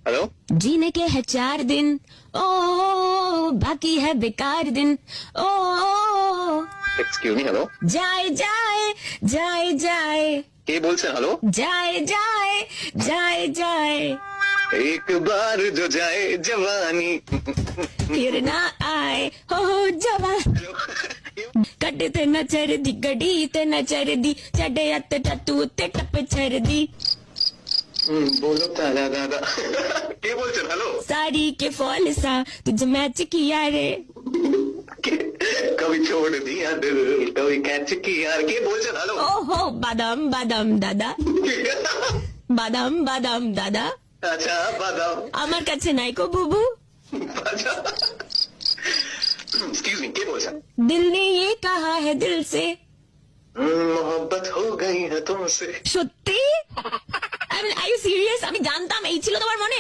hello जीने के है 4 दिन, ओ बाकी है बेकार दिन, ओ एक्सक्यूज मी हेलो जाए जाए जाए जाए के बोलছেন हेलो जाए जाए जाए जाए एक बार जो जाए जवानी फिर ना आए हो जवा कटते न चरदी गड़ी ते न चरदी चढ़े अत टू ते टप चरदी बोलो ताला दादा के बोलছেন हेलो साड़ी के फॉल सा तुझे मैच किया रे कभी छोड़ दिया दिल कभी कैच किया के बोलছেন हेलो ओहो बादाम बादाम दादा बादाम बादाम दादा अच्छा बादाम আমার কাছে নাই কো বুবু अच्छा एक्सक्यूज मी के बोलছেন दिल ने ये कहा है दिल से मोहब्बत हो गई है तुमसे সত্যি I mean are you serious আমি জানতাম এই ছিল তোমার মনে